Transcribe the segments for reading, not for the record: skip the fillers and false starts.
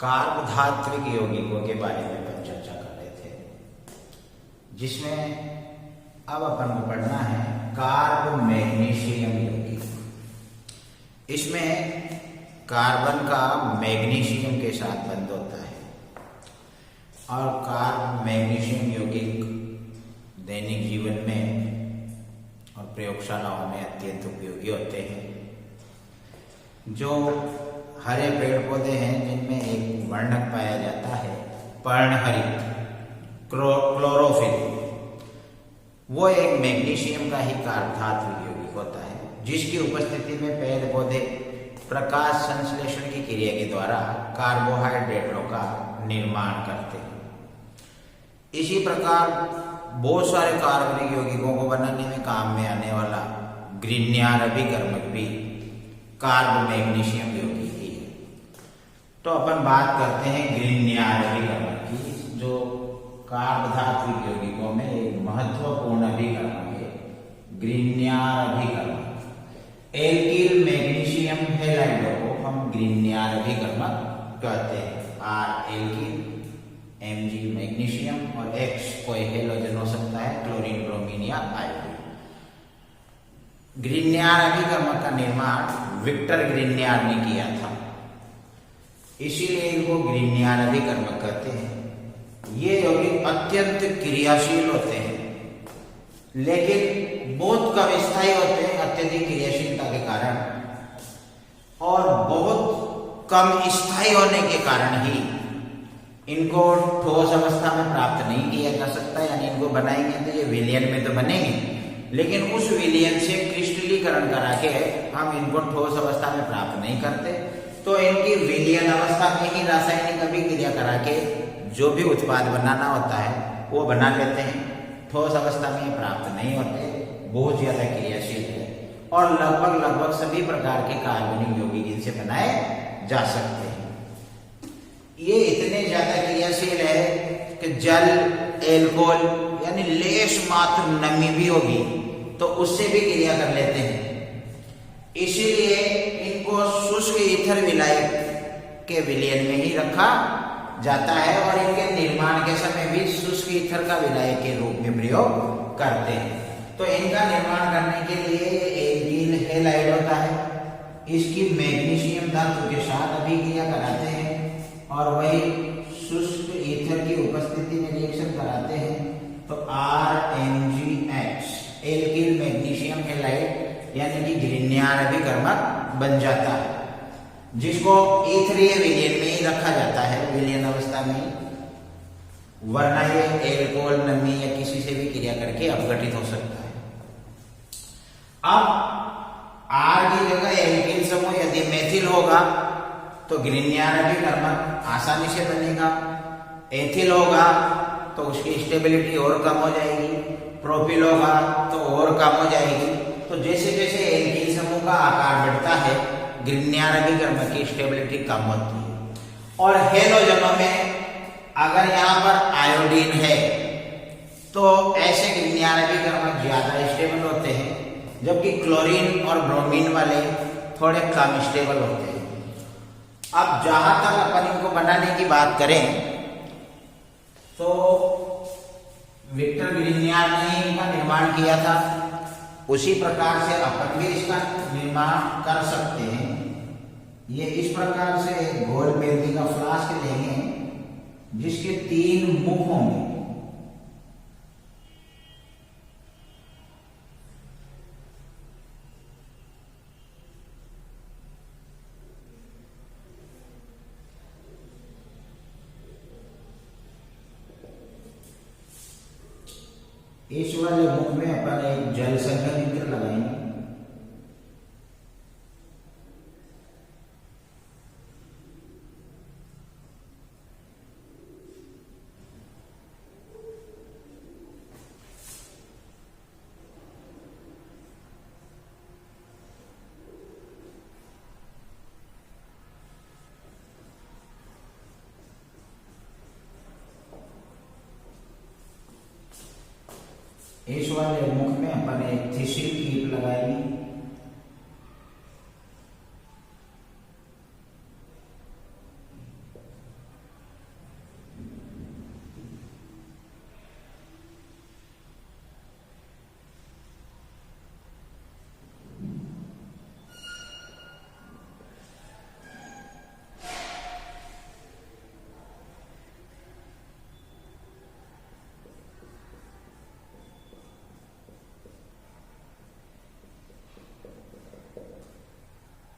कार्बधात्विक यौगिकों के बारे में अपन चर्चा कर रहे थे, जिसमें अब अपन को पढ़ना है कार्ब मैग्नीशियम यौगिक। इसमें कार्बन का मैग्नीशियम के साथ बंध होता है और कार्ब मैग्नीशियम यौगिक दैनिक जीवन में और प्रयोगशालाओं में अत्यंत उपयोगी होते हैं। जो हरे पेड़ पौधे हैं जिनमें एक वर्णक पाया जाता है पर्णहरित क्लोरोफिल, वो एक मैग्नीशियम का ही कार्बधात्विक यौगिक होता है, जिसकी उपस्थिति में पेड़ पौधे प्रकाश संश्लेषण की क्रिया के द्वारा कार्बोहाइड्रेटों का निर्माण करते हैं। इसी प्रकार बहुत सारे कार्बनिक यौगिकों को बनाने में काम में आने वाला ग्रीन्यार अभिकर्मक भी कार्ब मैग्नीशियम यौगिक ही है। तो अपन बात करते हैं ग्रीन्यार अभिकर्मक की, जो कार्बधात्विक यौगिकों में एक महत्वपूर्ण अभिकर्मक है। ग्रीन्यार अभिकर्मक एल्किल मैग्नीशियम हैलाइडों को हम ग्रीन्यार अभिकर्मक कहते हैं। आर एल्किल, Mg मैग्नीशियम और X कोई हेलोजन हो सकता है, क्लोरीन, ब्रोमीन या आयोडीन। ग्रीन्यार अभिकर्मक का निर्माण विक्टर ग्रीन्यार ने किया था, इसीलिए इनको ग्रीन्यार अभिकर्मक कहते हैं। ये यौगिक अत्यंत क्रियाशील होते हैं, लेकिन बहुत कम स्थायी होते हैं अत्यधिक क्रियाशीलता के कारण, और बहुत कम स्थायी होने के कारण ही इनको ठोस अवस्था में प्राप्त नहीं किया जा सकता। यानी इनको बनाएंगे तो ये विलयन में तो बनेंगे, लेकिन उस विलयन से क्रिस्टलीकरण करा के हम इनको ठोस अवस्था में प्राप्त नहीं करते। तो इनकी विलयन अवस्था में ही रासायनिक अभिक्रिया करा के जो भी उत्पाद बनाना होता है वो बना लेते हैं। ठोस अवस्था में ये प्राप्त नहीं होते, बहुत ज्यादा क्रियाशील है, और लगभग सभी प्रकार के कार्बनिक यौगिक इनसे बनाए जा सकते हैं। ये इतने ज्यादा क्रियाशील है कि जल, एल्कोहल यानी लेश मात्र नमी भी होगी तो उससे भी क्रिया कर लेते हैं। इसीलिए इनको शुष्क ईथर विलायक के विलयन में ही रखा जाता है, और इनके निर्माण के समय भी शुष्क ईथर का विलायक के रूप में प्रयोग करते हैं। तो इनका निर्माण करने के लिए एल्किल हैलाइड होता है, इसकी मैग्नीशियम धातु के साथ अभिक्रिया कराते हैं और वही शुष्क ईथर की उपस्थिति में रिएक्शन कराते हैं। तो RMgH एल्किल मैग्नीशियम हैलाइड यानी कि ग्रीन्यार अभिकर्मक बन जाता है, जिसको ईथरीय विलयन में ही रखा जाता है, विलयन अवस्था में, वरना ये एल्कोहल, नमी या किसी से भी क्रिया करके अपघटित हो सकता है। अब R की जगह एल्किल समूह यदि मेथिल होगा तो ग्रीन्यार अभिकर्मक आसानी से बनेगा। एथिल होगा तो उसकी स्टेबिलिटी और कम हो जाएगी, प्रोपिल होगा तो और कम हो जाएगी। तो जैसे जैसे एल्किल समूह का आकार बढ़ता है, ग्रीन्यार अभिकर्मक की स्टेबिलिटी कम होती है। और हेलोजनों में अगर यहाँ पर आयोडीन है तो ऐसे ग्रीन्यार अभिकर्मक ज्यादा स्टेबल होते हैं, जबकि क्लोरीन और ब्रोमीन वाले थोड़े कम स्टेबल होते हैं। अब जहां तक अपन इनको बनाने की बात करें तो विक्टर ग्रीन्यार ने इनका निर्माण किया था, उसी प्रकार से अपन भी इसका निर्माण कर सकते हैं। ये इस प्रकार से एक गोल बेलनी का फ्लास्क लेंगे जिसके 3 मुख होंगे। इस वाले मुख में अपन एक जल संघनित्र लगाएंगे। इस वाले मुख में अपन एक थिसिल कीप लगाएंगे।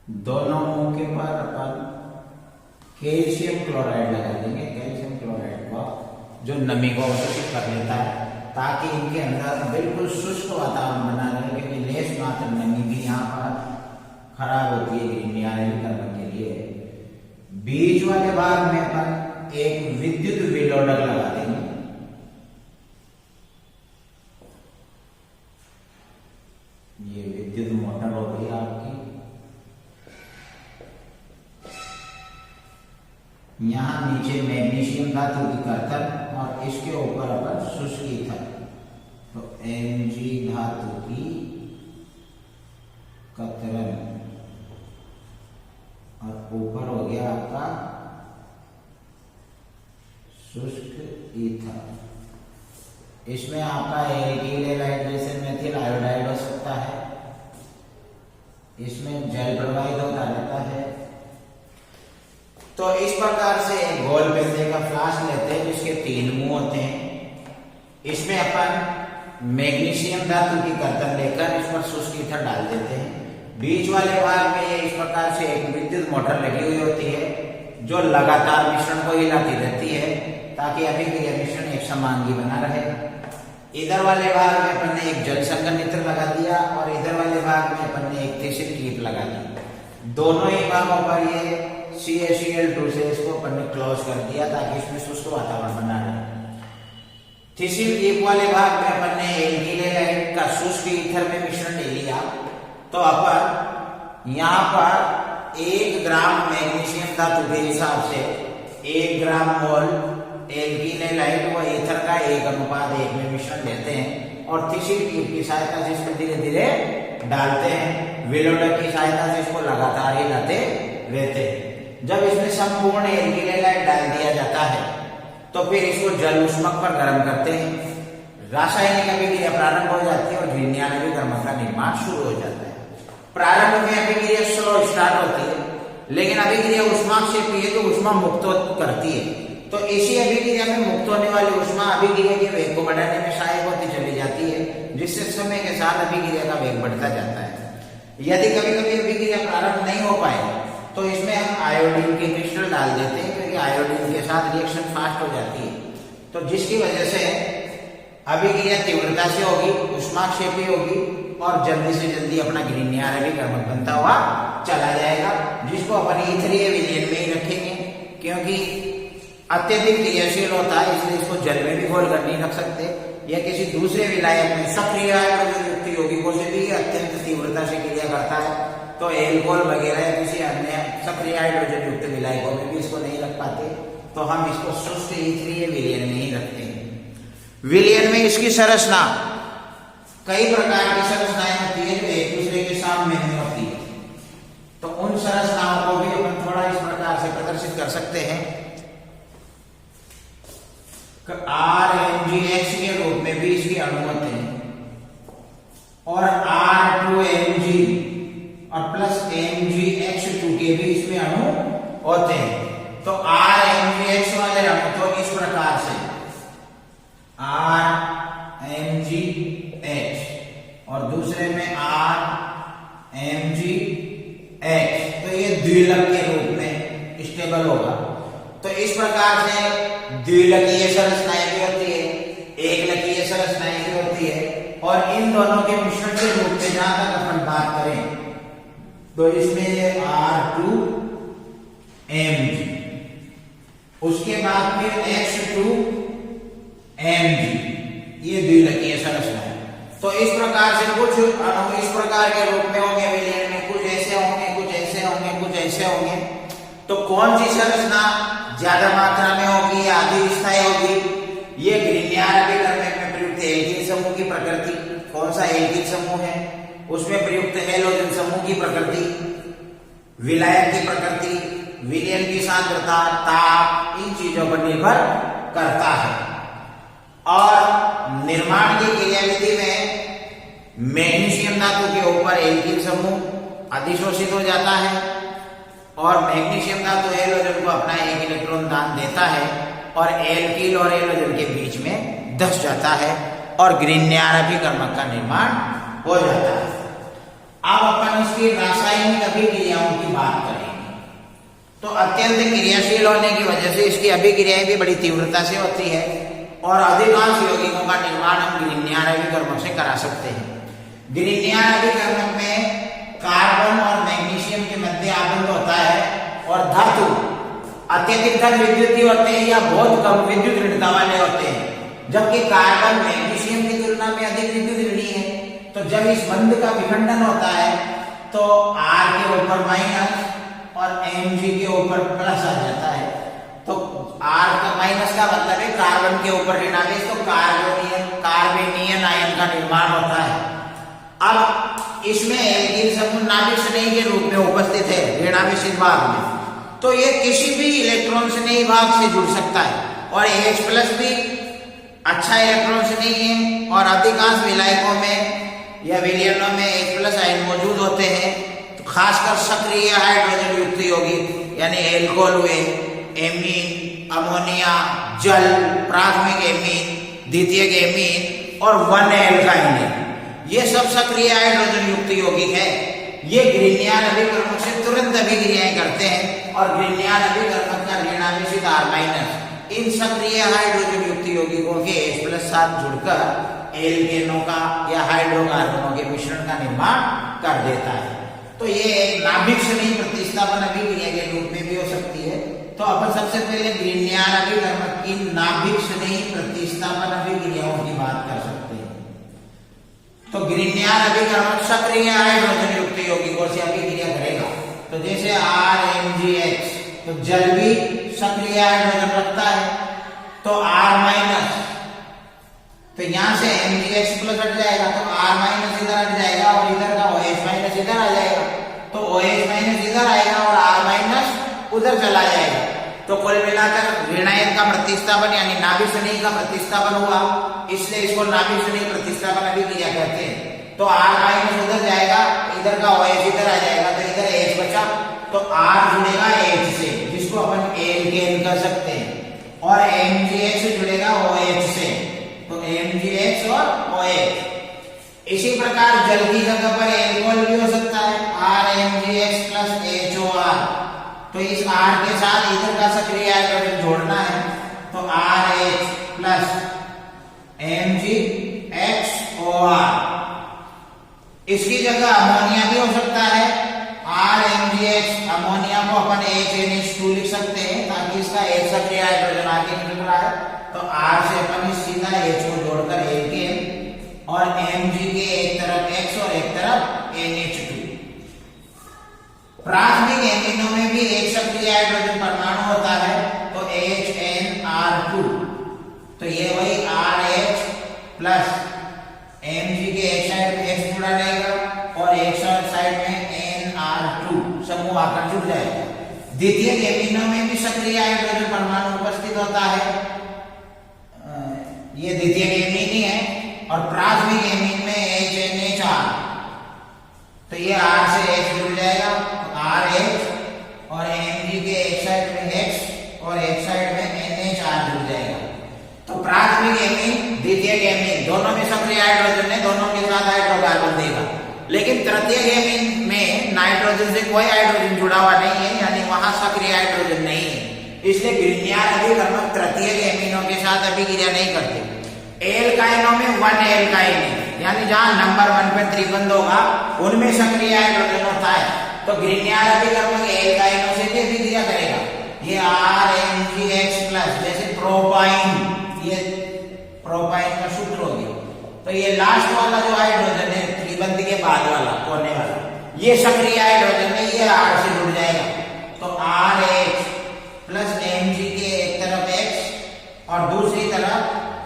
दोनों मौके पर अपन कैल्शियम क्लोराइड लगा देंगे। कैल्शियम क्लोराइड को जो नमी को अवशोषित कर लेता है, ताकि इनके अंदर बिल्कुल शुष्क वातावरण बना रहे, क्योंकि लेस मात्र नमी भी यहाँ पर खराब होती है ग्रीन नियानवीकरण के लिए। बीच वाले भाग में अपन एक विद्युत विलोडक लगा देंगे। ये विद्युत मोटर हो गई आपकी। यहाँ नीचे मैग्नीशियम धातु की कर्तन और इसके ऊपर अपन शुष्क ईथर, तो Mg धातु की कतरन और ऊपर हो गया आपका शुष्क ईथर। इसमें आपका एल्किल हैलाइड जैसे मेथिल आयोडाइड हो सकता है। इसमें जल प्रवाहित होता रहता है। तो इस प्रकार से गोल पेंदे का फ्लास्क लेते हैं जिसके 3 मुंह होते हैं। इसमें अपन मैग्नीशियम धातु की कर्तन लेकर इस पर शुष्क ईथर डाल देते हैं। बीच वाले भाग में ये इस प्रकार से एक विद्युत मोटर लगी हुई होती है जो लगातार मिश्रण को हिलाती रहती है, ताकि अभिक्रिया मिश्रण एक समांगी बना रहे। इधर वाले भाग में अपन ने एक जल संघनित्र लगा दिया और इधर वाले भाग में अपन ने एक थिसिल कीप लगा दी। दोनों ही भागों पर ये CaCl2 से इसको अपन ने क्लोज कर दिया, ताकि इसमें शुष्क वातावरण बना रहे। थिसिल कीप वाले भाग में अपन ने एल्किल हैलाइड का शुष्क ईथर में मिश्रण ले लिया। तो अपन यहाँ पर 1 ग्राम मैग्नीशियम धातु के हिसाब से 1 ग्राम मोल एल्किल हैलाइड व ईथर का 1:1 में मिश्रण लेते हैं और थिसिल कीप की सहायता से इसको धीरे धीरे डालते हैं। विलोडक की सहायता से इसको लगातार हिलाते रहते हैं। जब इसमें संपूर्ण एल्किल हैलाइड डाल दिया जाता है तो फिर इसको जल ऊष्मक पर गर्म करते हैं। रासायनिक अभिक्रिया प्रारंभ हो जाती है और ग्रीन नियानवीकरण का निर्माण शुरू हो जाता है। प्रारंभ में अभिक्रिया स्लो स्टार्ट होती है, लेकिन अभिक्रिया ऊष्माक्षेपी है तो ऊष्मा मुक्त करती है। तो इसी अभिक्रिया में मुक्त होने वाली ऊष्मा अभिक्रिया के वेग को बढ़ाने में सहायक होती चली जाती है, जिससे समय के साथ अभिक्रिया का वेग बढ़ता जाता है। यदि कभी कभी अभिक्रिया प्रारंभ नहीं हो पाए तो इसमें हम आयोडीन के क्रिस्टल डाल देते हैं, क्योंकि आयोडीन के साथ रिएक्शन फास्ट हो जाती है। तो जिसकी वजह से अभिक्रिया तीव्रता से होगी, ऊष्माक्षेपी होगी और जल्दी से जल्दी अपना ग्रीन नियानवीकरण बनता हुआ चला जाएगा, जिसको अपन ईथरीय विलयन में ही रखेंगे, क्योंकि अत्यधिक क्रियाशील होता है, इसलिए इसको जल में भी घोल कर नहीं रख सकते। या किसी दूसरे विलायक में सक्रिय हाइड्रोजन युक्त यौगिकों से भी अत्यंत तीव्रता से क्रिया करता है, तो एल्कोहल वगैरह या किसी अन्य सक्रिय हाइड्रोजन युक्त विलायकों में भी इसको नहीं रख पाते, तो हम इसको शुष्क ईथरीय विलयन में ही रखते हैं। विलयन में इसकी संरचना कई प्रकार की संरचनाएं होती है जो एक दूसरे के सामने नहीं होती है, तो उन संरचनाओं को भी अपन थोड़ा इस प्रकार से प्रदर्शित कर सकते हैं। RMgX के रूप में भी इसके अणु होते हैं और R2Mg और प्लस MgX2 के भी इसमें अणु होते हैं। तो RMgX वाले अणु तो इस प्रकार से RMgX और दूसरे में RMgX, तो ये द्विलक के रूप में स्टेबल होगा। तो इस प्रकार से द्विलकीय संरचनाएं भी होती है, एकलकीय संरचनाएं भी होती है, और इन दोनों के मिश्रण के रूप में जहां तक अपन बात करें तो इसमें R2Mg, उसके बाद फिर X2Mg, ये द्विलकीय संरचना है। तो इस प्रकार से कुछ अणु इस प्रकार के रूप में होंगे विलयन में, कुछ ऐसे होंगे, कुछ ऐसे होंगे, कुछ ऐसे होंगे। तो कौन सी संरचना ज्यादा मात्रा में होगी या अधिक स्थायी होगी, ये ग्रीन नियानवीकरण में प्रयुक्त एल्किल समूह की प्रकृति, कौन सा एल्किल समूह है, उसमें प्रयुक्त हैलोजन समूह की प्रकृति, विलायक की प्रकृति, विलयन की सांद्रता, ताप, इन चीजों पर निर्भर करता है। और निर्माण की क्रियाविधि में मैग्नीशियम धातु के ऊपर एल्किल समूह अधिशोषित हो जाता है और मैग्नीशियम धातु हैलोजन को अपना एक इलेक्ट्रॉन दान देता है और एल्किल और हैलोजन के बीच में धस जाता है और ग्रीन नियानवीकरण का निर्माण हो जाता है। अब अपन इसकी रासायनिक अभिक्रियाओं की बात करेंगे। तो अत्यंत क्रियाशील होने की वजह से इसकी अभिक्रियाएं भी बड़ी तीव्रता से होती है और अधिकांश यौगिकों का निर्माण हम ग्रीनियर अभिकर्मक से करा सकते हैं। ग्रीनियर अभिकर्मक में कार्बन और मैग्नीशियम के मध्य आबंध होता है और धातु अत्यधिक धन विद्युतीय होते हैं या बहुत कम विद्युत ऋणता वाले होते हैं, जबकि कार्बन मैग्नीशियम की तुलना में अधिक विद्युत ऋणी है। तो जब इस बंध का विखंडन होता है तो R के ऊपर माइनस और Mg के ऊपर प्लस आ जाता है। तो R का माइनस का मतलब है कार्बन के ऊपर ऋणावेश, तो कार्बेनियन आयन का निर्माण होता है। अब इसमें एल्कीन समूह नाभिक स्नेही के रूप में उपस्थित है ऋणावेशित भाग में, तो ये किसी भी इलेक्ट्रॉन स्नेही भाग से जुड़ सकता है और H प्लस भी अच्छा इलेक्ट्रॉन स्नेही है और अधिकांश विलायकों में या विलयनों में H प्लस आयन मौजूद होते हैं। तो खासकर सक्रिय हाइड्रोजन युक्त यौगिक यानी एल्कोहल हुए, एमीन, अमोनिया, जल, प्राथमिक एमीन, द्वितीयक एमीन और 1 एल्काइन, ये सब सक्रिय हाइड्रोजन युक्त यौगिक है। ये ग्रीनियर अभिकर्मक से तुरंत अभिक्रियाएं करते हैं और ग्रीनियर अभिकर्मक का ऋणावेशित R- इन सक्रिय हाइड्रोजन युक्त यौगिकों के H प्लस साथ जुड़कर एल्केनों का या हाइड्रोकार्बनों के मिश्रण का निर्माण कर देता है। तो ये एक नाभिक स्नेही प्रतिस्थापन अभिक्रिया के रूप में भी हो सकती है। तो अपन सबसे पहले ग्रीनियर अभिकर्मक की नाभिक स्नेही प्रतिस्थापन अभिक्रियाओं की बात कर सकते हैं। तो ग्रीनियर अभिकर्मक सक्रिय हाइड्रोजन युक्त यौगिकों से अभिक्रिया करेगा। तो जैसे RMgH, तो जल भी सक्रिय हाइड्रोजन रखता है, तो R-, तो यहां से MgH प्लस हट जाएगा, तो R- इधर हट जाएगा और इधर का OH- इधर आ जाएगा, तो OH- इधर आएगा और R- उधर चला जाएगा। तो कुल मिलाकर ऋणायन का प्रतिस्थापन यानी नाभिक स्नेही का प्रतिस्थापन हुआ, इसलिए इसको नाभिक स्नेही प्रतिस्थापन अभिक्रिया कहते हैं। तो R- उधर जाएगा, इधर का OH इधर आ जाएगा, तो इधर H बचा, तो R जुड़ेगा H से, जिसको अपन एल्केन कर सकते हैं, और MgH से जुड़ेगा OH से, तो MgH और OH। इसी प्रकार जल की जगह पर एल्कोहल भी हो सकता है, RMgH प्लस HOR। तो इस R के साथ इधर का सक्रिय हाइड्रोजन जोड़ना है, तो RH प्लस MgHOR। इसकी जगह अमोनिया भी हो सकता है, RMgH, अमोनिया को अपन HNH2 लिख सकते हैं ताकि इसका एक सक्रिय हाइड्रोजन आगे निकल रहा है, तो R से अपन सीधा H को जोड़कर एल्केन और Mg के एक तरफ X और एक तरफ NH2। प्राथमिक एमीनों में भी एक सक्रिय हाइड्रोजन परमाणु होता है, तो HNR2। तो ये वही RH प्लस Mg के एक साइड में X जुड़ा रहेगा और एक साइड में NR2 समूह आकर जुड़ जाएगा। द्वितीयक एमीनों में भी सक्रिय हाइड्रोजन परमाणु उपस्थित होता है, ये द्वितीयक एमीन ही है, और प्राथमिक एमीन में HNHR। तो ये R से H जुड़ जाएगा, RH और Mg के एक साइड में X और एक साइड में NHR जुड़ जाएगा। तो प्राथमिक एमीन, द्वितीयक एमीन दोनों में सक्रिय हाइड्रोजन है, दोनों के साथ हाइड्रोकार्बन देगा। लेकिन तृतीयक एमीन में नाइट्रोजन से कोई हाइड्रोजन जुड़ा हुआ नहीं है, यानी वहां सक्रिय हाइड्रोजन नहीं है, इसलिए ग्रीनियर अभिकर्मक तृतीयक एमीनों के साथ अभिक्रिया नहीं करते। एल्काइनों में 1 एल्काइन है, यानी जहां नंबर 1 पे त्रिबंध होगा उनमें सक्रिय हाइड्रोजन होता है, तो ग्रीनियर अभिकर्मक एल्काइनों से भी अभिक्रिया करेगा। ये RMgH प्लस, जैसे प्रोपाइन, ये प्रोपाइन का सूत्र हो गया। तो ये लास्ट वाला जो हाइड्रोजन है त्रिबंध के बाद वाला कोने वाला, ये सक्रिय हाइड्रोजन है, ये R से जुड़ जाएगा, तो RH प्लस Mg के एक तरफ X और दूसरी तरफ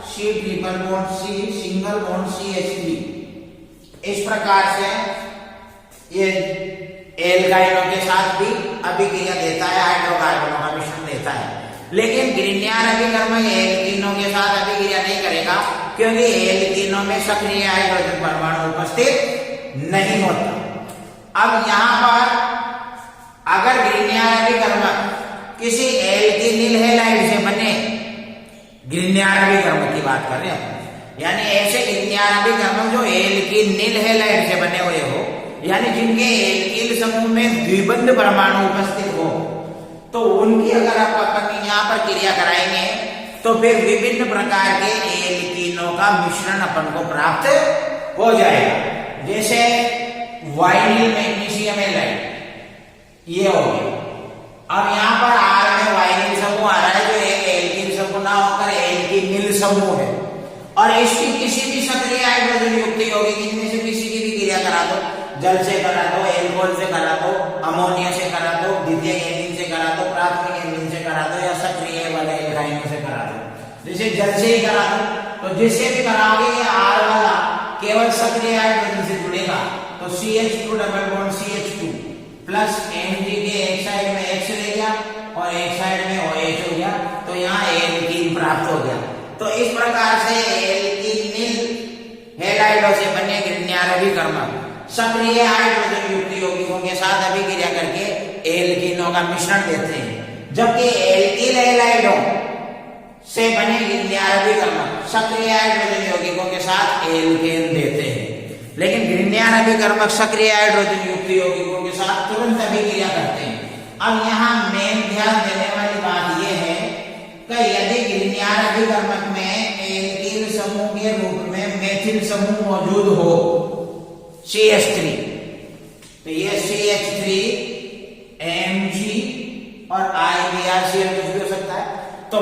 C triple bond C single bond CH3। इस प्रकार से ये एल्काइनों के साथ भी अभिक्रिया देता है, हाइड्रोकार्बनों का मिश्रण देता है। लेकिन ग्रीनियर अभिकर्मक एल्कीनों के साथ अभिक्रिया नहीं करेगा, क्योंकि एल्कीनों में सक्रिय हाइड्रोजन परमाणु उपस्थित नहीं होता। अब यहाँ पर अगर ग्रीनियर अभिकर्मक किसी एल्कीनिल हैलाइड से बने, ग्रीनियर अभिकर्मक की बात कर रहे हैं, यानी ऐसे ग्रीनियर अभिकर्मक जो एल्कीनिल हैलाइड से बने हुए हो, यानी जिनके एल्किल समूह में द्विबंध परमाणु उपस्थित हो, तो उनकी अगर अपन यहाँ पर क्रिया कराएंगे तो फिर विभिन्न प्रकार के एल्कीनों का मिश्रण अपन को प्राप्त हो जाएगा। जैसे वाइनिल मैग्नीशियम हैलाइड ये हो गया। अब यहाँ पर आर में वाइनिल समूह आ रहा है जो एक एल्किन समूह ना होकर एल्किनिल समूह है, और इसकी किसी भी सक्रिय हाइड्रोजन युक्त यौगिक इनमें से किसी की भी क्रिया करा दो, जल से करा दो, एल्कोहल से करा दो, अमोनिया से करा दो, द्वितीय एल्कीन से करा दो, प्राथमिक एल्कीन से करा दो, या सक्रिय वाले एल्काइनों से करा दो। जैसे जल से ही करा दो, तो जिससे भी कराओगे ये आर वाला केवल सक्रिय हाइड्रोजन से जुड़ेगा, तो CH2 double bond CH2 plus Mg के एक साइड में X रह गया और एक साइड में OH हो गया, तो यहाँ एल्कीन प्राप्त हो गया। तो इस प्रकार से एल्कीनिल हैलाइडों से बने ग्रिग्नारभिकर्मक सक्रिय हाइड्रोजन युक्त यौगिकों के साथ अभिक्रिया करके एल्कीनों का मिश्रण देते हैं, जबकि एल्किल हैलाइडों से बने ग्रिग्नारभिकर्मक सक्रिय हाइड्रोजन यौगिकों के साथ एल्केन देते हैं। लेकिन ग्रिग्नारभिकर्मक सक्रिय हाइड्रोजन युक्त यौगिकों के साथ तुरंत अभिक्रिया करते हैं। अब यहाँ मेन ध्यान देने वाली बात यह है कि यदि ग्रिग्नारभिकर्मक में एल्किल समूह के रूप में मेथिल समूह मौजूद हो CH3, तो ये CH3 Mg और IBrCl कुछ भी हो सकता है, तो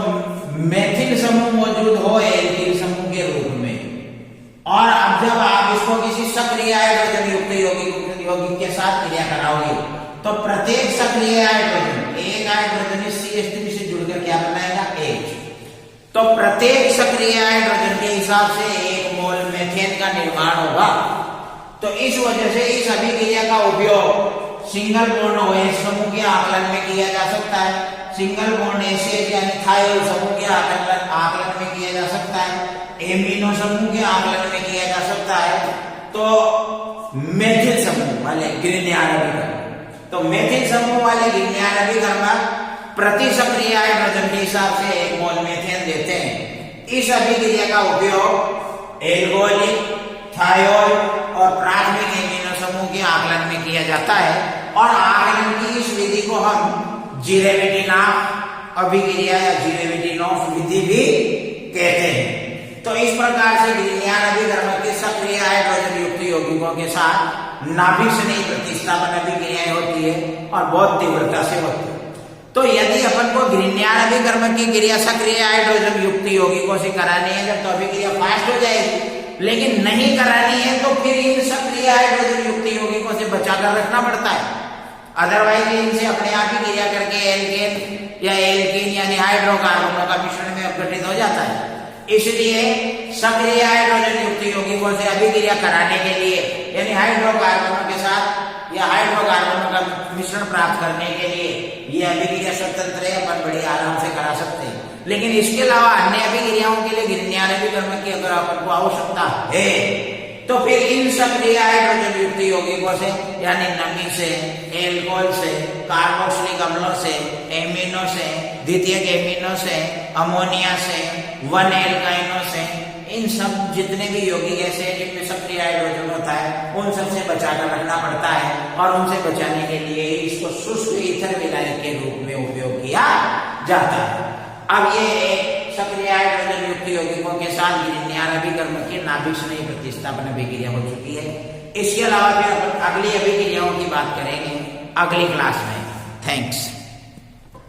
मेथिल समूह मौजूद हो एल्किल समूह के रूप में, और अब जब आप इसको किसी सक्रिय हाइड्रोजन युक्त यौगिक के साथ क्रिया कराओगे तो प्रत्येक सक्रिय हाइड्रोजन एक हाइड्रोजन इस CH3 से जुड़कर क्या बनाएगा H, तो प्रत्येक सक्रिय हाइड्रोजन के हिसाब से एक मोल मेथेन का निर्माण होगा। तो इस वजह से इस अभिक्रिया का उपयोग सिंगल बॉन्ड OH समूह के आकलन में किया जा सकता है, सिंगल बॉन्ड एसिड यानी थायोल समूह के आकलन में किया जा सकता है, एमिनो समूह के आकलन में किया जा सकता है, तो मेथिल समूह वाले ग्रिग्नारभिकर्मक, तो मेथिल समूह वाले ग्रिग्नारभिकर्मक प्रति सक्रिय हाइड्रोजन के हिसाब से एक मोल मेथेन देते हैं। इस अभिक्रिया का उपयोग एल्कोहलिक, थायोल और प्राथमिक एमिनो समूह के आकलन में किया जाता है, और आकलन की इस विधि को हम जिरेविटिनॉफ अभिक्रिया या जिरेविटिनॉफ विधि भी कहते हैं। तो इस प्रकार से ग्रिग्नारभिकर्मक के सक्रिय हाइड्रोजन युक्त यौगिकों के साथ नाभिक स्नेही प्रतिस्थापन अभिक्रियाएं होती है और बहुत तीव्रता से होती है। तो यदि अपन को ग्रिग्नारभिकर्मक की क्रिया सक्रिय हाइड्रोजन युक्त यौगिकों से करानी है जब, तो अभिक्रिया फास्ट हो जाएगी, लेकिन नहीं करानी है तो फिर इन सक्रिय हाइड्रोजन युक्त यौगिकों से बचाकर रखना पड़ता है, अदरवाइज इनसे अपने आप ही क्रिया करके एल्केन या एल्कीन यानी हाइड्रोकार्बनों का मिश्रण में अपघटित हो जाता है। इसलिए सक्रिय हाइड्रोजन युक्त यौगिकों से अभिक्रिया कराने के लिए यानी हाइड्रोकार्बनों के साथ या हाइड्रोकार्बनों का मिश्रण प्राप्त करने के लिए ये अभिक्रिया स्वतंत्र है, अपन बड़ी आराम से करा सकते हैं। लेकिन इसके अलावा अन्य अभिक्रियाओं के लिए ग्रिग्नारभिकर्मक की अगर अपन को आवश्यकता है तो फिर इन सक्रिय हाइड्रोजन युक्त यौगिकों से यानी नमी से, एल्कोहल से, कार्बोक्सिलिक अम्लों से, एमिनो से, द्वितीयक एमिनो से, अमोनिया से, 1 एल्काइनों से, इन सब जितने भी यौगिक ऐसे हैं जिनमें सक्रिय हाइड्रोजन होता है उन सब से बचाकर रखना पड़ता है, और उनसे बचाने के लिए इसको शुष्क ईथर विलायक के रूप में उपयोग किया जाता है। अब ये सक्रिय हाइड्रोजन युक्त यौगिकों के साथ ग्रिग्नारभिकर्मक की नाभिक स्नेही प्रतिस्थापन अभिक्रिया हो चुकी है। इसके अलावा फिर अगली अभिक्रियाओं की बात करेंगे अगली क्लास में। थैंक्स।